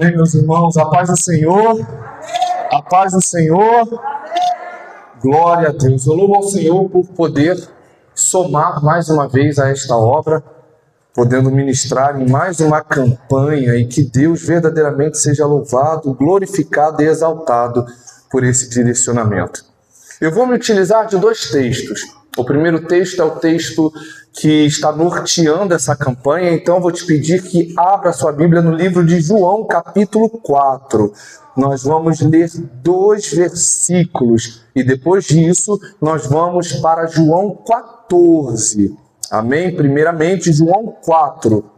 Amém, meus irmãos, a paz do Senhor, a paz do Senhor, glória a Deus. Eu louvo ao Senhor por poder somar mais uma vez a esta obra, podendo ministrar em mais uma campanha e que Deus verdadeiramente seja louvado, glorificado e exaltado por esse direcionamento. Eu vou me utilizar de dois textos. O primeiro texto é o texto que está norteando essa campanha, então eu vou te pedir que abra sua Bíblia no livro de João, capítulo 4. Nós vamos ler 2 versículos e depois disso nós vamos para João 14. Amém? Primeiramente, João 4,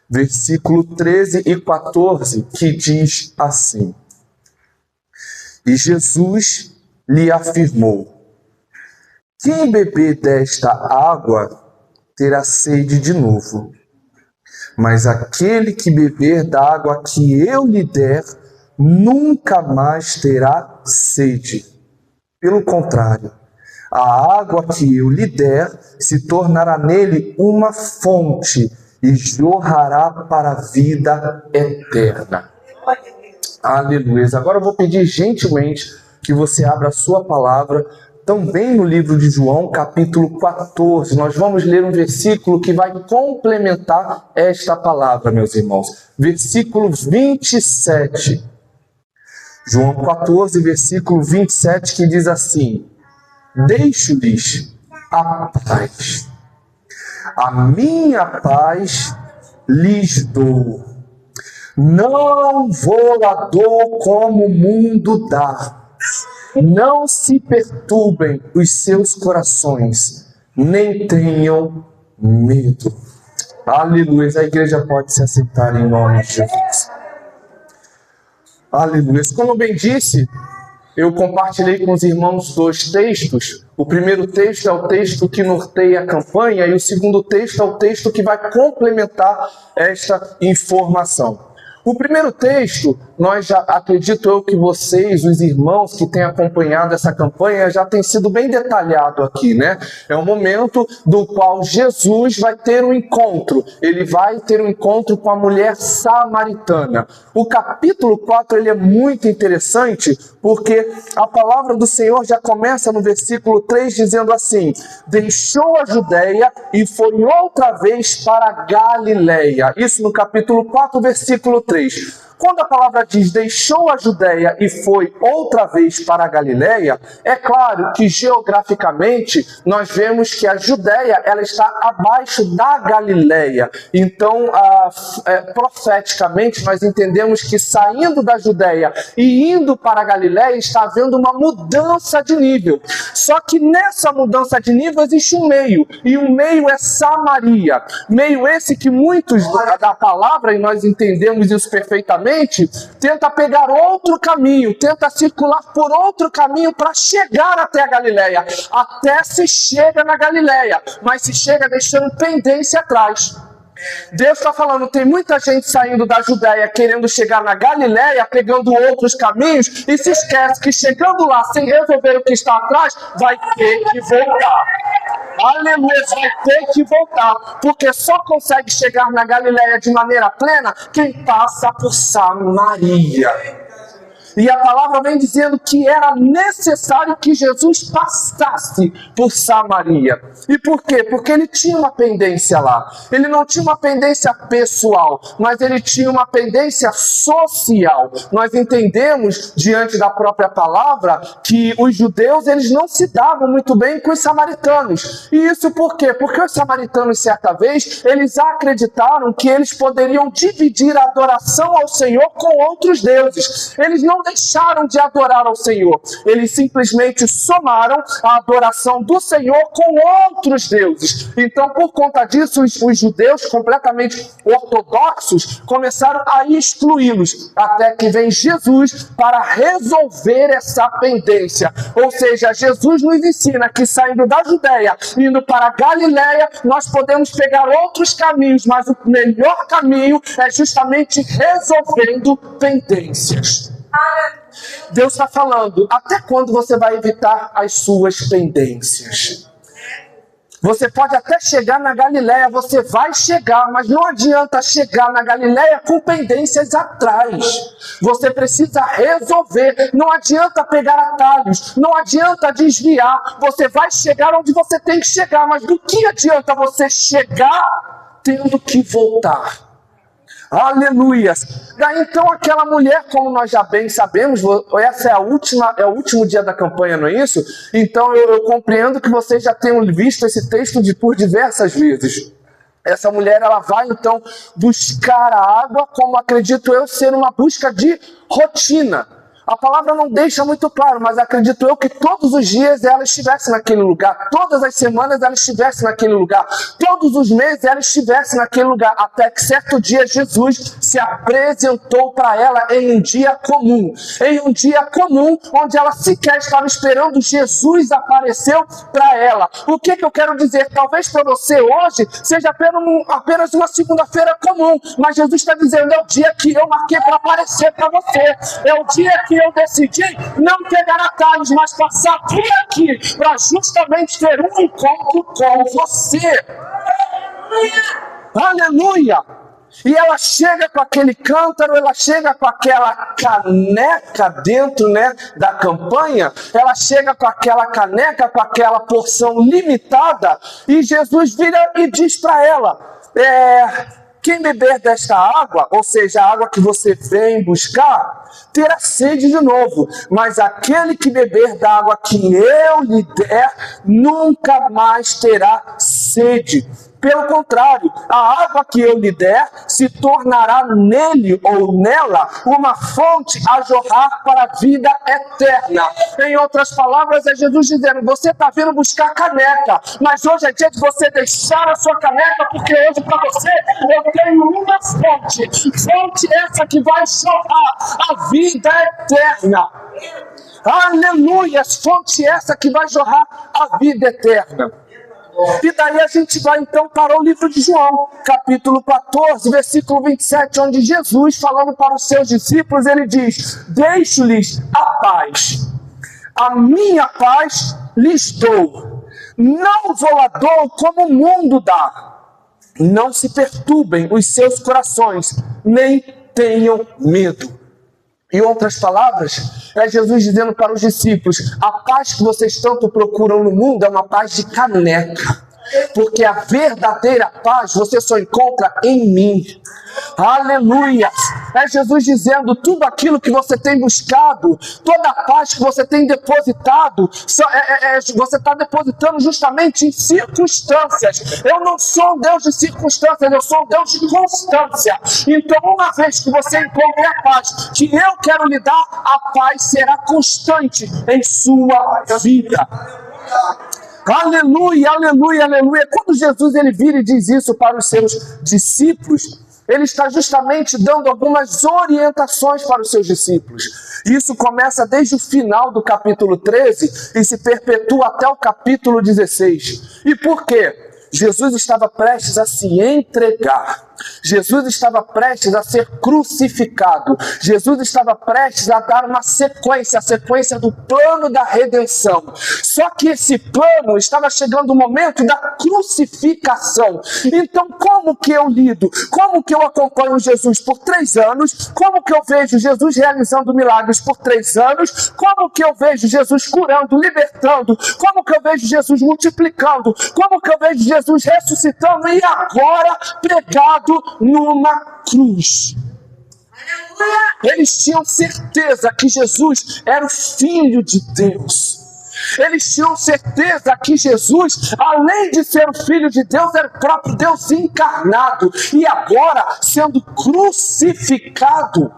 versículo 13 e 14, que diz assim: E Jesus lhe afirmou: quem beber desta água terá sede de novo, mas aquele que beber da água que eu lhe der, nunca mais terá sede. Pelo contrário, a água que eu lhe der se tornará nele uma fonte e jorrará para a vida eterna. Aleluia. Agora eu vou pedir gentilmente que você abra a sua palavra também no livro de João, capítulo 14. Nós vamos ler um versículo que vai complementar esta palavra, meus irmãos. Versículo 27. João 14, versículo 27, que diz assim: deixo-lhes a paz. A minha paz lhes dou. Não vou a dor como o mundo dá. Não se perturbem os seus corações, nem tenham medo. Aleluia. A igreja pode se assentar em nome de Jesus. Aleluia. Como bem disse, eu compartilhei com os irmãos 2 textos. O primeiro texto é o texto que norteia a campanha e o segundo texto é o texto que vai complementar esta informação. O primeiro texto, acredito eu que vocês, os irmãos que têm acompanhado essa campanha, já tem sido bem detalhado aqui, né? É um momento do qual Jesus vai ter um encontro. Ele vai ter um encontro com a mulher samaritana. O capítulo 4 ele é muito interessante porque a palavra do Senhor já começa no versículo 3 dizendo assim: deixou a Judéia e foi outra vez para a Galileia. Isso no capítulo 4, versículo 3. Quando a palavra diz deixou a Judéia e foi outra vez para a Galileia, é claro que geograficamente nós vemos que a Judéia ela está abaixo da Galileia. Então, profeticamente, nós entendemos que saindo da Judéia e indo para a Galileia está havendo uma mudança de nível. Só que nessa mudança de nível existe um meio, e o meio é Samaria. Meio esse que muitos da palavra, e nós entendemos isso perfeitamente, tenta pegar outro caminho, tenta circular por outro caminho para chegar até a Galileia. Até se chega na Galileia, mas se chega deixando pendência atrás. Deus está falando, tem muita gente saindo da Judéia querendo chegar na Galileia, pegando outros caminhos, e se esquece que chegando lá, sem resolver o que está atrás, vai ter que voltar. Aleluia, vai ter que voltar, porque só consegue chegar na Galileia de maneira plena quem passa por Samaria. E a palavra vem dizendo que era necessário que Jesus passasse por Samaria. E por quê? Porque ele tinha uma pendência lá. Ele não tinha uma pendência pessoal, mas ele tinha uma pendência social. Nós entendemos, diante da própria palavra, que os judeus eles não se davam muito bem com os samaritanos. E isso por quê? Porque os samaritanos, certa vez, eles acreditaram que eles poderiam dividir a adoração ao Senhor com outros deuses. Eles não deixaram de adorar ao Senhor. Eles simplesmente somaram a adoração do Senhor com outros deuses. Então, por conta disso, os judeus completamente ortodoxos começaram a excluí-los, até que vem Jesus para resolver essa pendência. Ou seja, Jesus nos ensina que saindo da Judéia, indo para a Galileia, nós podemos pegar outros caminhos, mas o melhor caminho é justamente resolvendo pendências. Deus está falando, até quando você vai evitar as suas pendências? Você pode até chegar na Galileia, você vai chegar, mas não adianta chegar na Galileia com pendências atrás. Você precisa resolver, não adianta pegar atalhos, não adianta desviar. Você vai chegar onde você tem que chegar, mas do que adianta você chegar tendo que voltar? Aleluia! Daí então aquela mulher, como nós já bem sabemos, essa é o último dia da campanha, não é isso? Então eu compreendo que vocês já tenham visto esse texto por diversas vezes. Essa mulher, ela vai então buscar a água, como acredito eu ser uma busca de rotina. A palavra não deixa muito claro, mas acredito eu que todos os dias ela estivesse naquele lugar, todas as semanas ela estivesse naquele lugar, todos os meses ela estivesse naquele lugar, até que certo dia Jesus se apresentou para ela em um dia comum, onde ela sequer estava esperando, Jesus apareceu para ela. O que eu quero dizer? Talvez para você hoje seja apenas uma segunda-feira comum, mas Jesus está dizendo, é o dia que eu marquei para aparecer para você, é o dia que eu decidi não pegar atalhos, mas passar por aqui para justamente ter um encontro com você. Aleluia! E ela chega com aquele cântaro, ela chega com aquela caneca dentro, da campanha, ela chega com aquela caneca, com aquela porção limitada, e Jesus vira e diz para ela, quem beber desta água, ou seja, a água que você vem buscar, terá sede de novo. Mas aquele que beber da água que eu lhe der, nunca mais terá sede. Pelo contrário, a água que eu lhe der se tornará nele ou nela uma fonte a jorrar para a vida eterna. Em outras palavras, é Jesus dizendo, você está vindo buscar caneca, mas hoje é dia de você deixar a sua caneca, porque hoje para você eu tenho uma fonte essa que vai jorrar a vida eterna. Aleluia, fonte essa que vai jorrar a vida eterna. E daí a gente vai então para o livro de João, capítulo 14, versículo 27, onde Jesus, falando para os seus discípulos, ele diz, deixo-lhes a paz, a minha paz lhes dou, não vou lá dou como o mundo dá, não se perturbem os seus corações, nem tenham medo. Em outras palavras, é Jesus dizendo para os discípulos, a paz que vocês tanto procuram no mundo é uma paz de caneca, porque a verdadeira paz você só encontra em mim. Aleluia! É Jesus dizendo, tudo aquilo que você tem buscado, toda a paz que você tem depositado, você está depositando justamente em circunstâncias. Eu não sou um Deus de circunstâncias, eu sou um Deus de constância. Então, uma vez que você encontre a paz que eu quero lhe dar, a paz será constante em sua vida. Aleluia, aleluia, aleluia. Quando Jesus ele vira e diz isso para os seus discípulos, ele está justamente dando algumas orientações para os seus discípulos. Isso começa desde o final do capítulo 13 e se perpetua até o capítulo 16. E por quê? Jesus estava prestes a se entregar. Jesus estava prestes a ser crucificado. Jesus estava prestes a dar uma sequência, a sequência do plano da redenção. Só que esse plano estava chegando o momento da crucificação. Então, como que eu lido? Como que eu acompanho Jesus por 3 anos? Como que eu vejo Jesus realizando milagres por 3 anos? Como que eu vejo Jesus curando, libertando? Como que eu vejo Jesus multiplicando? Como que eu vejo Jesus ressuscitando e agora pregado numa cruz? Eles tinham certeza que Jesus era o Filho de Deus. Eles tinham certeza que Jesus, além de ser o Filho de Deus, era o próprio Deus encarnado e agora sendo crucificado.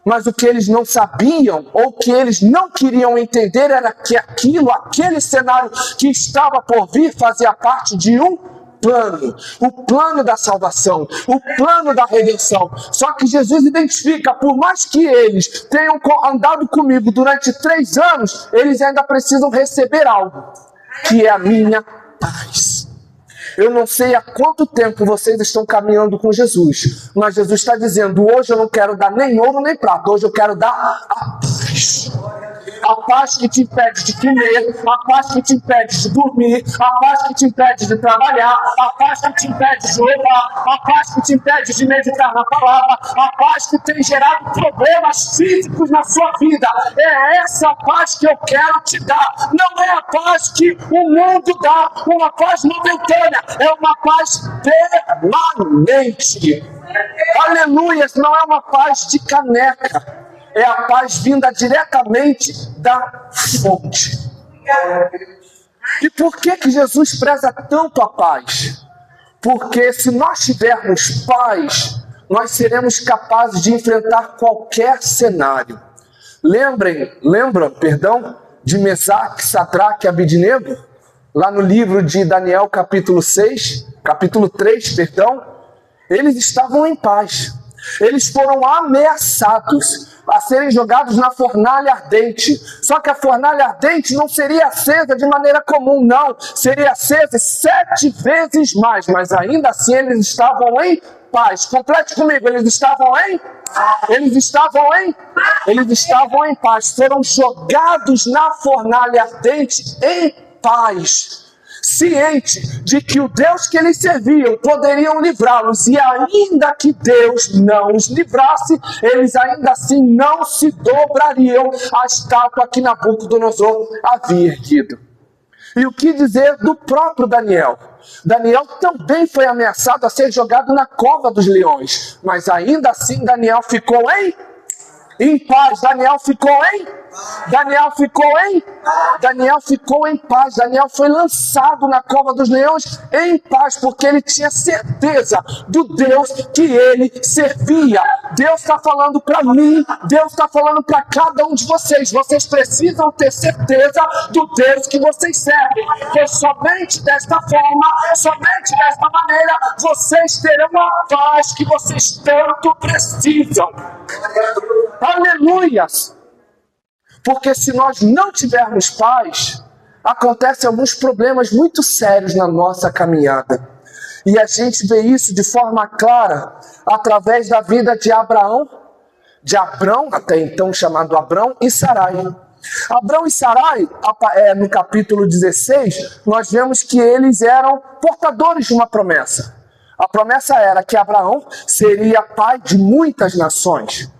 Mas o que eles não sabiam, ou que eles não queriam entender, era que aquele cenário que estava por vir fazia parte de um plano, o plano da salvação, o plano da redenção. Só que Jesus identifica, por mais que eles tenham andado comigo durante 3 anos, eles ainda precisam receber algo, que é a minha paz. Eu não sei há quanto tempo vocês estão caminhando com Jesus, mas Jesus está dizendo, hoje eu não quero dar nem ouro nem prata, hoje eu quero dar a paz. a paz que te impede de comer, a paz que te impede de dormir, a paz que te impede de trabalhar, a paz que te impede de louvar, a paz que te impede de meditar na palavra, a paz que tem gerado problemas físicos na sua vida. É essa paz que eu quero te dar. Não é a paz que o mundo dá, uma paz momentânea, é uma paz permanente. Aleluia, não é uma paz de caneca, é a paz vinda diretamente da fonte. E por que Jesus preza tanto a paz? Porque se nós tivermos paz, nós seremos capazes de enfrentar qualquer cenário. Lembram, de Mesaque, Sadraque e Abidnego? Lá no livro de Daniel, capítulo 3, eles estavam em paz. Eles foram ameaçados a serem jogados na fornalha ardente. Só que a fornalha ardente não seria acesa de maneira comum, não. Seria acesa 7 vezes mais. Mas ainda assim eles estavam em paz. Complete comigo, eles estavam em paz. Foram jogados na fornalha ardente em paz, ciente de que o Deus que eles serviam poderiam livrá-los, e ainda que Deus não os livrasse, eles ainda assim não se dobrariam à estátua que Nabucodonosor havia erguido. E o que dizer do próprio Daniel? Daniel também foi ameaçado a ser jogado na cova dos leões, mas ainda assim Daniel ficou em paz. Daniel ficou em paz. Daniel foi lançado na cova dos leões em paz, porque ele tinha certeza do Deus que ele servia. Deus está falando para mim, Deus está falando para cada um de vocês. Vocês precisam ter certeza do Deus que vocês servem, pois somente desta forma, somente desta maneira, vocês terão a paz que vocês tanto precisam. Aleluias! Porque se nós não tivermos paz, acontecem alguns problemas muito sérios na nossa caminhada. E a gente vê isso de forma clara através da vida de Abrão, até então chamado Abrão, e Sarai. Abrão e Sarai, no capítulo 16, nós vemos que eles eram portadores de uma promessa. A promessa era que Abraão seria pai de muitas nações.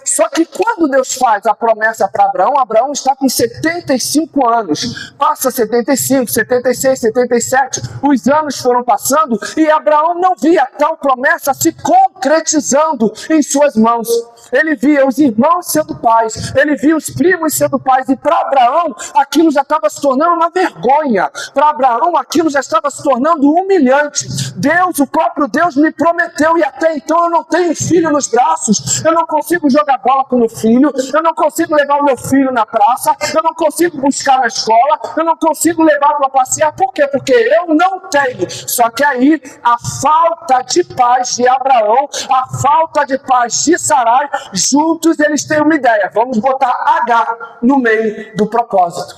Só que quando Deus faz a promessa para Abraão, Abraão está com 75 anos. Passa 75, 76, 77, os anos foram passando e Abraão não via tal promessa se concretizando em suas mãos. Ele via os irmãos sendo pais, ele via os primos sendo pais, e para Abraão aquilo já estava se tornando uma vergonha. Para Abraão aquilo já estava se tornando humilhante. Deus, o próprio Deus me prometeu, e até então eu não tenho filho nos braços, eu não consigo jogar bola com o meu filho, eu não consigo levar o meu filho na praça, eu não consigo buscar na escola, eu não consigo levar para passear. Por quê? Porque eu não tenho. Só que aí a falta de paz de Abraão, a falta de paz de Sarai, juntos eles têm uma ideia: vamos botar H no meio do propósito,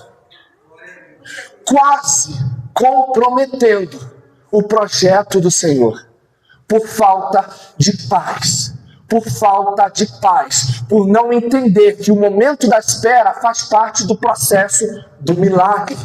quase comprometendo o projeto do Senhor, por falta de paz. Por não entender que o momento da espera faz parte do processo do milagre.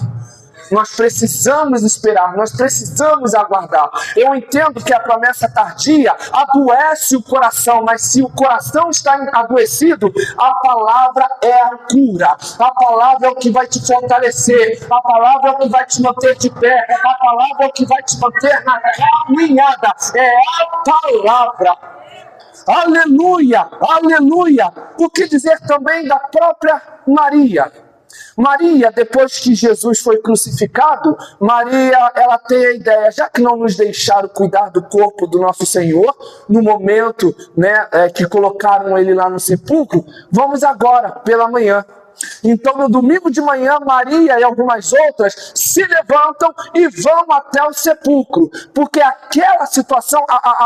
Nós precisamos esperar, nós precisamos aguardar. Eu entendo que a promessa tardia adoece o coração, mas se o coração está adoecido, a palavra é a cura. A palavra é o que vai te fortalecer, a palavra é o que vai te manter de pé, a palavra é o que vai te manter na caminhada. É a palavra. Aleluia, aleluia. O que dizer também da própria Maria? Maria, depois que Jesus foi crucificado, Maria, ela tem a ideia, já que não nos deixaram cuidar do corpo do nosso Senhor, no momento, que colocaram ele lá no sepulcro, vamos agora, pela manhã. Então, no domingo de manhã, Maria e algumas outras se levantam e vão até o sepulcro, porque aquela situação,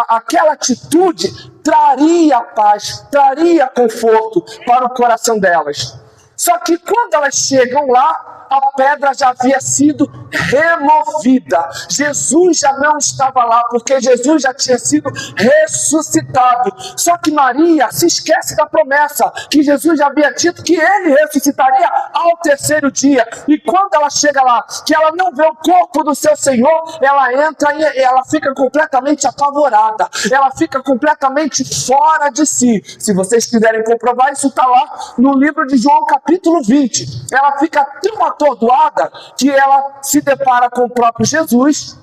aquela atitude traria paz, traria conforto para o coração delas. Só que quando elas chegam lá, a pedra já havia sido removida. Jesus já não estava lá, porque Jesus já tinha sido ressuscitado. Só que Maria se esquece da promessa, que Jesus já havia dito que ele ressuscitaria ao terceiro dia. E quando ela chega lá, que ela não vê o corpo do seu Senhor, ela entra e ela fica completamente apavorada. Ela fica completamente fora de si. Se vocês quiserem comprovar, isso está lá no livro de João, capítulo 20. Ela fica tão atordoada que ela se depara com o próprio Jesus,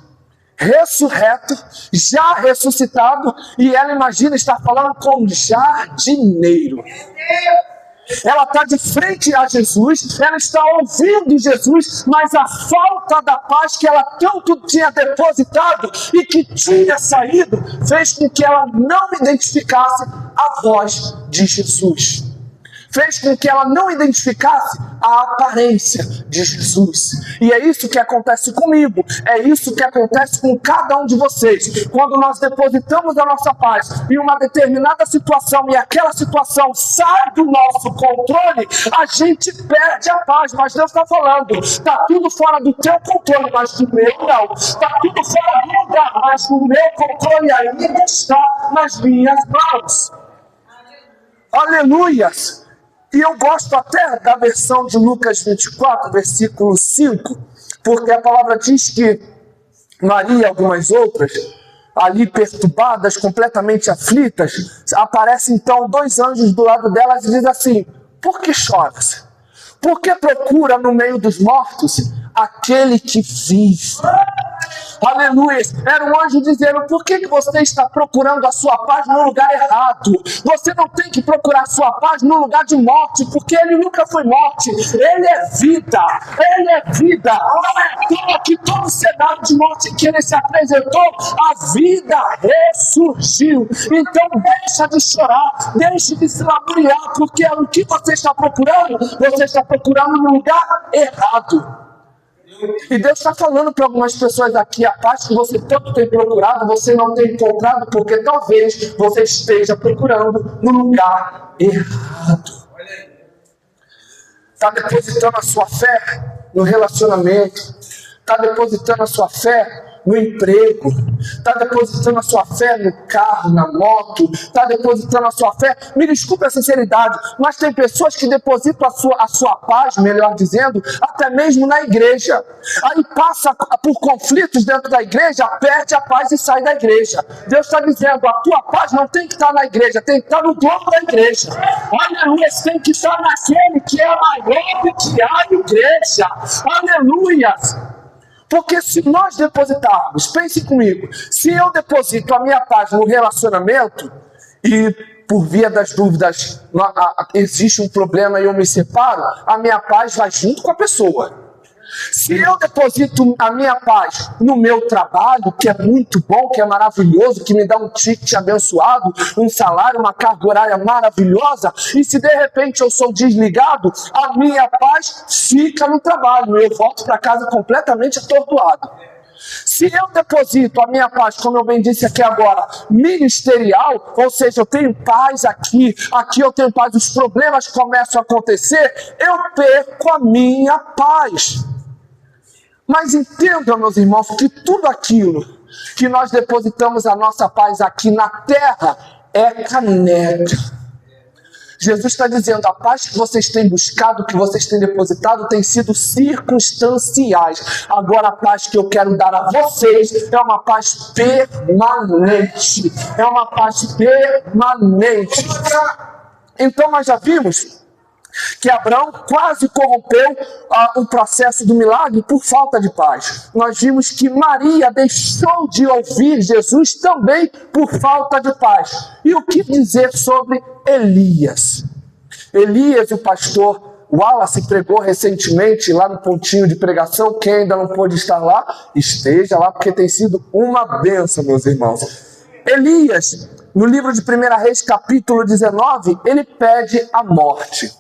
ressurreto, já ressuscitado, e ela imagina estar falando com um jardineiro. Ela está de frente a Jesus, ela está ouvindo Jesus, mas a falta da paz que ela tanto tinha depositado e que tinha saído, fez com que ela não identificasse a voz de Jesus. Fez com que ela não identificasse a aparência de Jesus. E é isso que acontece comigo, é isso que acontece com cada um de vocês. Quando nós depositamos a nossa paz em uma determinada situação e aquela situação sai do nosso controle, a gente perde a paz. Mas Deus está falando, está tudo fora do teu controle, mas do meu não. Está tudo fora do lugar, mas o meu controle ainda está nas minhas mãos. Aleluias! E eu gosto até da versão de Lucas 24, versículo 5, porque a palavra diz que Maria e algumas outras, ali perturbadas, completamente aflitas, aparecem então 2 anjos do lado delas e dizem assim: por que choras? Por que procura no meio dos mortos aquele que vive? Aleluia! Era um anjo dizendo: por que você está procurando a sua paz no lugar errado? Você não tem que procurar a sua paz no lugar de morte, porque ele nunca foi morte, ele é vida, ele é vida. Não é à toa que todo cenário de morte que ele se apresentou, a vida ressurgiu. Então deixa de chorar, deixe de se lamuriar, porque o que você está procurando no lugar errado. E Deus está falando para algumas pessoas aqui: a paz que você tanto tem procurado, você não tem encontrado, porque talvez você esteja procurando no lugar errado. Está depositando a sua fé no relacionamento, está depositando a sua fé no emprego, está depositando a sua fé no carro, na moto, está depositando a sua fé, me desculpe a sinceridade, mas tem pessoas que depositam a sua paz, melhor dizendo, até mesmo na igreja. Aí passa por conflitos dentro da igreja, perde a paz e sai da igreja. Deus está dizendo: a tua paz não tem que estar na igreja, tem que estar no dono da igreja. Aleluia, tem que estar naquele que é maior do que a igreja. Aleluia. Porque se nós depositarmos, pense comigo, se eu deposito a minha paz no relacionamento e por via das dúvidas existe um problema e eu me separo, a minha paz vai junto com a pessoa. Se eu deposito a minha paz no meu trabalho, que é muito bom, que é maravilhoso, que me dá um ticket abençoado, um salário, uma carga horária maravilhosa, e se de repente eu sou desligado, a minha paz fica no trabalho, eu volto para casa completamente atordoado. Se eu deposito a minha paz, como eu bem disse aqui agora, ministerial, ou seja, eu tenho paz aqui eu tenho paz, os problemas começam a acontecer, eu perco a minha paz. Mas entendam, meus irmãos, que tudo aquilo que nós depositamos a nossa paz aqui na terra é caneca. Jesus está dizendo: a paz que vocês têm buscado, que vocês têm depositado, tem sido circunstanciais. Agora a paz que eu quero dar a vocês é uma paz permanente. É uma paz permanente. Então nós já vimos que Abraão quase corrompeu o processo do milagre por falta de paz. Nós vimos que Maria deixou de ouvir Jesus também por falta de paz. E o que dizer sobre Elias? Elias, o pastor Wallace pregou recentemente lá no pontinho de pregação. Quem ainda não pôde estar lá, esteja lá, porque tem sido uma bênção, meus irmãos. Elias, no livro de 1 Reis, capítulo 19, ele pede a morte.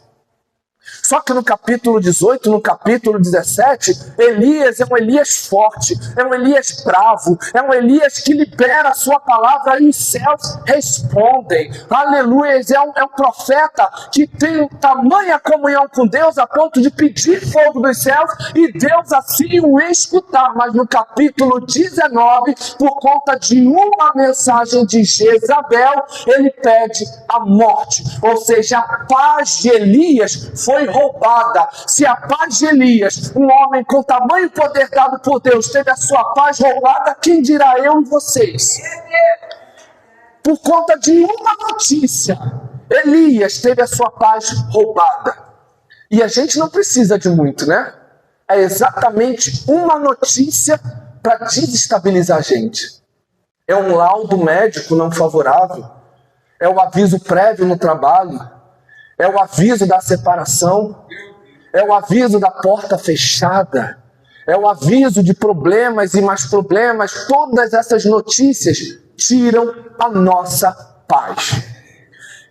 Só que no capítulo 18, no capítulo 17, Elias é um Elias forte, é um Elias bravo, é um Elias que libera a sua palavra e os céus respondem. Aleluia, é um profeta que tem tamanha comunhão com Deus a ponto de pedir fogo dos céus e Deus assim o escutar. Mas no capítulo 19, por conta de uma mensagem de Jezabel, ele pede a morte. Ou seja, a paz de Elias foi roubada. Se a paz de Elias, um homem com tamanho poder dado por Deus, teve a sua paz roubada, quem dirá eu e vocês? Por conta de uma notícia, Elias teve a sua paz roubada. E a gente não precisa de muito, né? É exatamente uma notícia para desestabilizar a gente. É um laudo médico não favorável, é o aviso prévio no trabalho, é o aviso da separação, é o aviso da porta fechada, é o aviso de problemas e mais problemas. Todas essas notícias tiram a nossa paz.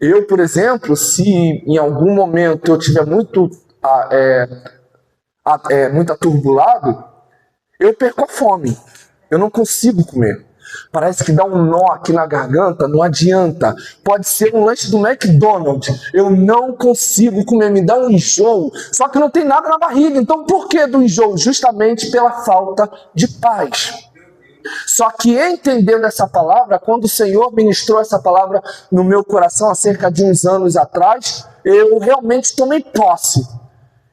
Eu, por exemplo, se em algum momento eu estiver muito aturbulado, eu perco a fome, eu não consigo comer. Parece que dá um nó aqui na garganta, não adianta. Pode ser um lanche do McDonald's, eu não consigo comer, me dá um enjoo. Só que não tem nada na barriga. Então por que do enjoo? Justamente pela falta de paz. Só que entendendo essa palavra, quando o Senhor ministrou essa palavra no meu coração há cerca de uns anos atrás, eu realmente tomei posse.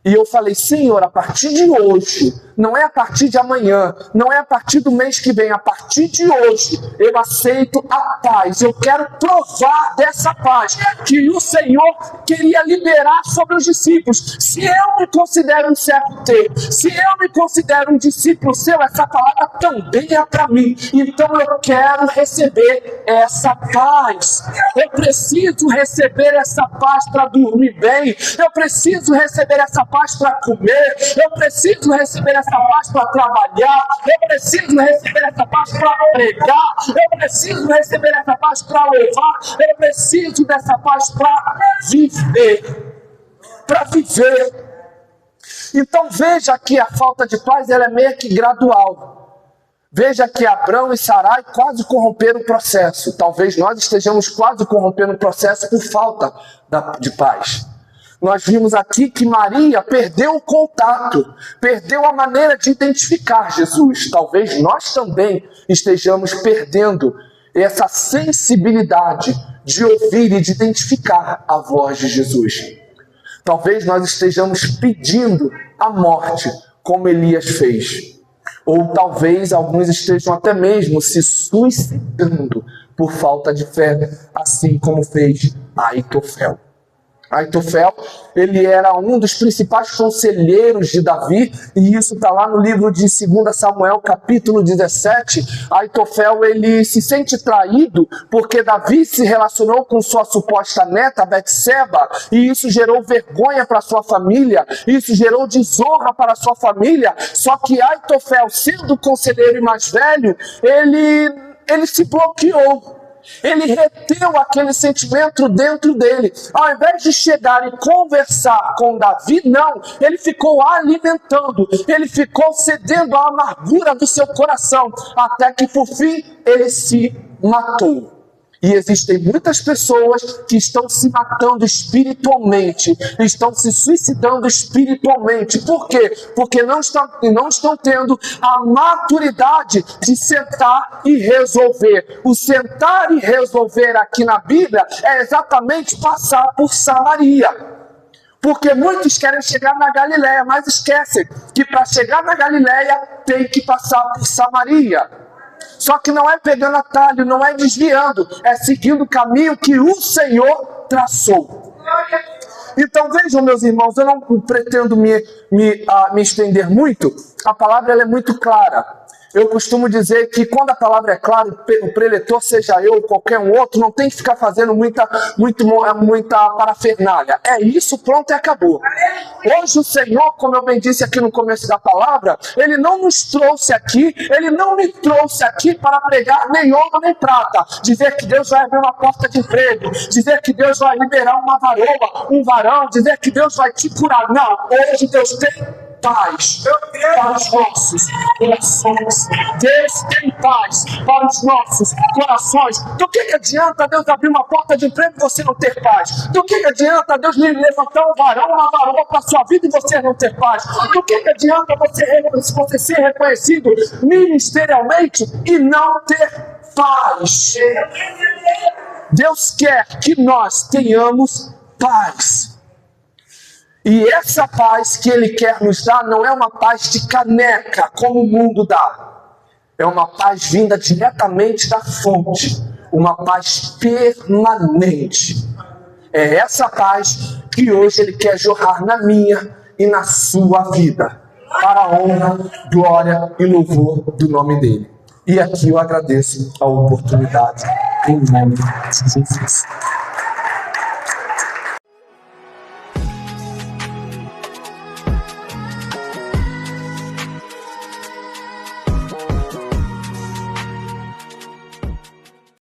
E eu falei, Senhor, a partir de hoje, não é a partir de amanhã, não é a partir do mês que vem, a partir de hoje, eu aceito a paz. Eu quero provar dessa paz que o Senhor queria liberar sobre os discípulos. Se eu me considero um servo teu, se eu me considero um discípulo seu, essa palavra também é para mim. Então eu quero receber essa paz. Eu preciso receber essa paz para dormir bem. Eu preciso receber essa paz para comer, eu preciso receber essa paz para trabalhar, eu preciso receber essa paz para pregar, eu preciso receber essa paz para louvar, eu preciso dessa paz para viver. Então veja que a falta de paz ela é meio que gradual. Veja que Abrão e Sarai quase corromperam o processo. Talvez nós estejamos quase corrompendo o processo por falta de paz. Nós vimos aqui que Maria perdeu o contato, perdeu a maneira de identificar Jesus. Talvez nós também estejamos perdendo essa sensibilidade de ouvir e de identificar a voz de Jesus. Talvez nós estejamos pedindo a morte, como Elias fez. Ou talvez alguns estejam até mesmo se suicidando por falta de fé, assim como fez Aitofel. Aitofel, ele era um dos principais conselheiros de Davi, e isso está lá no livro de 2 Samuel, capítulo 17. Aitofel, ele se sente traído porque Davi se relacionou com sua suposta neta, Betseba, e isso gerou vergonha para sua família, isso gerou desonra para sua família. Só que Aitofel, sendo conselheiro e mais velho, ele se bloqueou. Ele reteu aquele sentimento dentro dele. Ao invés de chegar e conversar com Davi, não. Ele ficou alimentando. Ele ficou cedendo à amargura do seu coração. Até que, por fim, ele se matou. E existem muitas pessoas que estão se matando espiritualmente, estão se suicidando espiritualmente. Por quê? Porque não estão tendo a maturidade de sentar e resolver. O sentar e resolver aqui na Bíblia é exatamente passar por Samaria. Porque muitos querem chegar na Galileia, mas esquecem que para chegar na Galileia tem que passar por Samaria. Só que não é pegando atalho, não é desviando, é seguindo o caminho que o Senhor traçou. Então vejam, meus irmãos, eu não pretendo me estender muito, a palavra ela é muito clara. Eu costumo dizer que quando a palavra é clara, o preletor, seja eu ou qualquer um outro, não tem que ficar fazendo muita parafernália. É isso, pronto e acabou. Hoje o Senhor, como eu bem disse aqui no começo da palavra, Ele não nos trouxe aqui, Ele não me trouxe aqui para pregar nem ouro nem prata. Dizer que Deus vai abrir uma porta de emprego, dizer que Deus vai liberar uma varoa, um varão, dizer que Deus vai te curar. Não, hoje Deus tem paz para os nossos corações. Deus tem paz para os nossos corações. Do que adianta Deus abrir uma porta de emprego e você não ter paz? Do que adianta Deus levantar um varão, uma varoa para a sua vida e você não ter paz? Do que adianta você ser reconhecido ministerialmente e não ter paz? Deus quer que nós tenhamos paz. E essa paz que Ele quer nos dar não é uma paz de caneca, como o mundo dá. É uma paz vinda diretamente da fonte. Uma paz permanente. É essa paz que hoje Ele quer jorrar na minha e na sua vida. Para a honra, glória e louvor do nome dEle. E aqui eu agradeço a oportunidade. Em nome de Jesus.